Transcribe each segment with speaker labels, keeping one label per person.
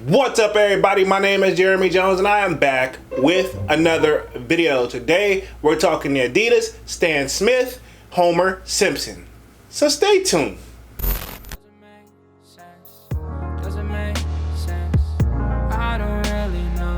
Speaker 1: What's up, everybody? My name is Jeremy Jones and I am back with another video. Today we're talking the Adidas, Stan Smith, Homer Simpson. So stay tuned.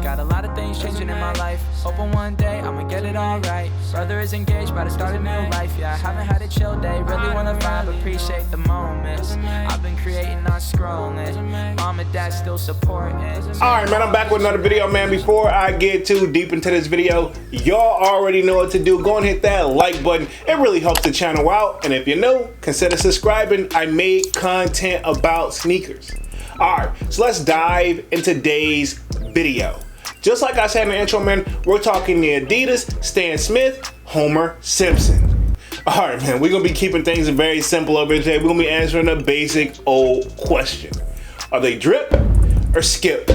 Speaker 2: Got a lot of things changing in my life. Hoping one day I'ma get it all right. Brother is engaged, about to start a new life. Yeah, I haven't had a chill day. Really wanna vibe, appreciate the moments. I've been creating, not scrolling. Mom and dad still supporting.
Speaker 1: Alright, man, I'm back with another video, man. Before I get too deep into this video, y'all already know what to do. Go and hit that like button. It really helps the channel out. And if you're new, consider subscribing. I made content about sneakers. Alright, so let's dive into today's video. Just like I said in the intro, man, we're talking the Adidas, Stan Smith, Homer Simpson. All right, man, we're going to be keeping things very simple over here today. We're going to be answering a basic old question. Are they drip or skip?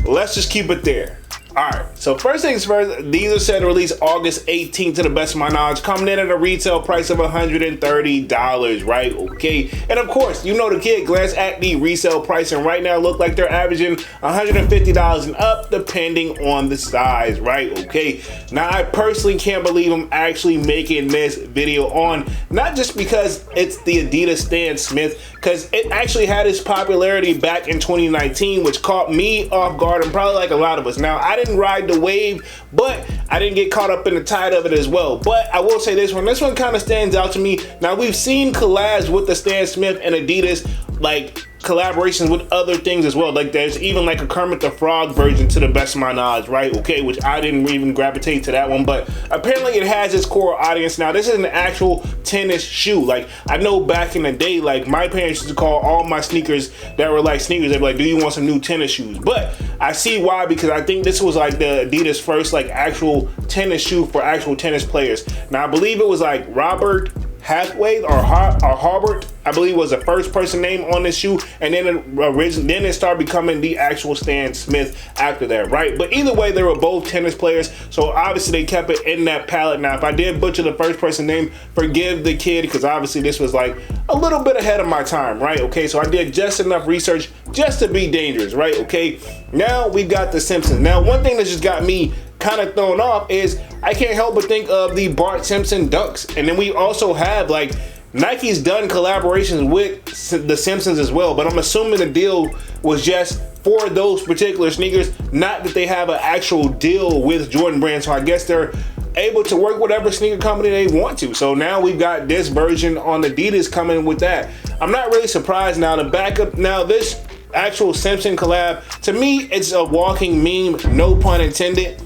Speaker 1: Let's just keep it there. All right, so first things first, these are set to release August 18th to the best of my knowledge, coming in at a retail price of $130, right? Okay, and of course, you know the kid, glance at the resale price, and right now look like they're averaging $150 and up, depending on the size, right? Okay, now I personally can't believe I'm actually making this video on, not just because it's the Adidas Stan Smith, because it actually had its popularity back in 2019, which caught me off guard, and probably like a lot of us. Now, I didn't ride the wave, but I didn't get caught up in the tide of it as well. But I will say this one kind of stands out to me. Now, we've seen collabs with the Stan Smith and Adidas, like collaborations with other things as well. Like there's even like a Kermit the Frog version, to the best of my knowledge, right? Okay, which I didn't even gravitate to that one, but apparently it has its core audience. Now, this is an actual tennis shoe. Like, I know back in the day, like my parents used to call all my sneakers that were like sneakers, they'd be like, do you want some new tennis shoes? But I see why, because I think this was like the Adidas first like actual tennis shoe for actual tennis players. Now, I believe it was like Robert Hathaway or Harbert, I believe, was the first person name on this shoe, and then it started becoming the actual Stan Smith after that, right? But either way, they were both tennis players, so obviously they kept it in that palette. Now, if I did butcher the first person name, forgive the kid, because obviously this was like a little bit ahead of my time, right? Okay, so I did just enough research just to be dangerous, right? Okay, now we got the Simpsons. Now, one thing that just got me kind of thrown off is I can't help but think of the Bart Simpson dunks, and then we also have like Nike's done collaborations with the Simpsons as well, but I'm assuming the deal was just for those particular sneakers, not that they have an actual deal with Jordan Brand. So I guess they're able to work whatever sneaker company they want to. So now we've got this version on Adidas coming with that. I'm not really surprised. Now the backup, now this actual Simpson collab, to me it's a walking meme, no pun intended.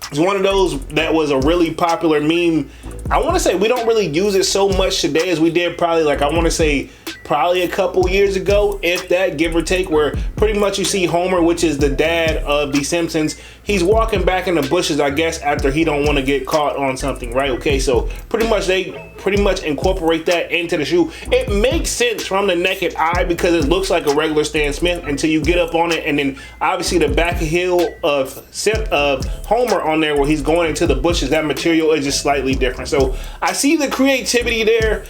Speaker 1: It's one of those that was a really popular meme. I want to say we don't really use it so much today as we did probably, like, I want to say probably a couple years ago, if that, give or take, where pretty much you see Homer, which is the dad of the Simpsons, he's walking back in the bushes, I guess, after he don't want to get caught on something, right? Okay, so pretty much they incorporate that into the shoe. It makes sense from the naked eye because it looks like a regular Stan Smith until you get up on it, and then obviously the back heel of Homer on there where he's going into the bushes, that material is just slightly different. So I see the creativity there.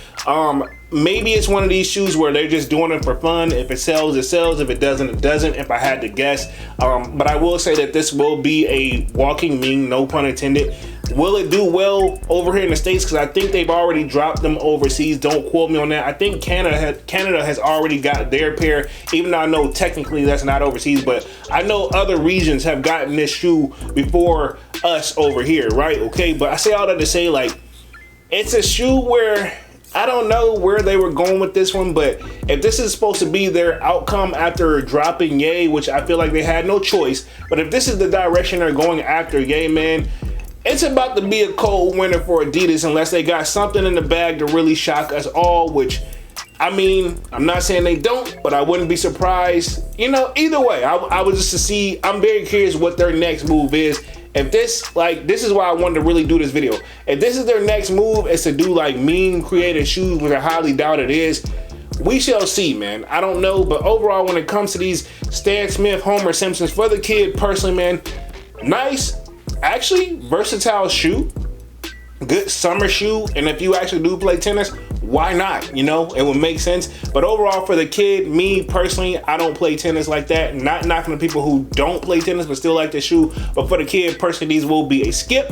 Speaker 1: Maybe it's one of these shoes where they're just doing it for fun. If it sells, it sells. If it doesn't, it doesn't, if I had to guess. But I will say that this will be a walking meme, no pun intended. Will it do well over here in the States? Because I think they've already dropped them overseas. Don't quote me on that. I think Canada has already got their pair, even though I know technically that's not overseas, but I know other regions have gotten this shoe before us over here, right? Okay, but I say all that to say, like, it's a shoe where I don't know where they were going with this one, but if this is supposed to be their outcome after dropping Ye, which I feel like they had no choice, but if this is the direction they're going after Ye, man, it's about to be a cold winter for Adidas unless they got something in the bag to really shock us all, which, I mean, I'm not saying they don't, but I wouldn't be surprised. You know, either way, I was just to see, I'm very curious what their next move is. If this, like, this is why I wanted to really do this video. If this is their next move, is to do like meme created shoes, which I highly doubt it is, we shall see, man. I don't know, but overall, when it comes to these Stan Smith, Homer Simpsons, for the kid personally, man, nice, actually versatile shoe, good summer shoe, and if you actually do play tennis, why not? You know, it would make sense. But overall, for the kid, me personally, I don't play tennis like that. Not knocking the people who don't play tennis but still like the shoe. But for the kid, personally, these will be a skip.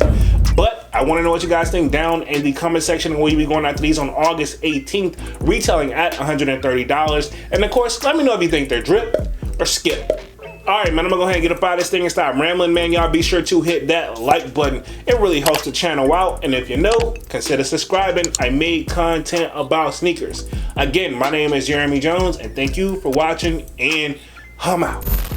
Speaker 1: But I want to know what you guys think down in the comment section, and we'll be going after these on August 18th, retailing at $130. And of course, let me know if you think they're drip or skip. Alright, man, I'm gonna go ahead and get up out of this thing and stop rambling, man. Y'all be sure to hit that like button. It really helps the channel out. And if you know, consider subscribing. I made content about sneakers. Again, my name is Jeremy Jones, and thank you for watching, and I'm out.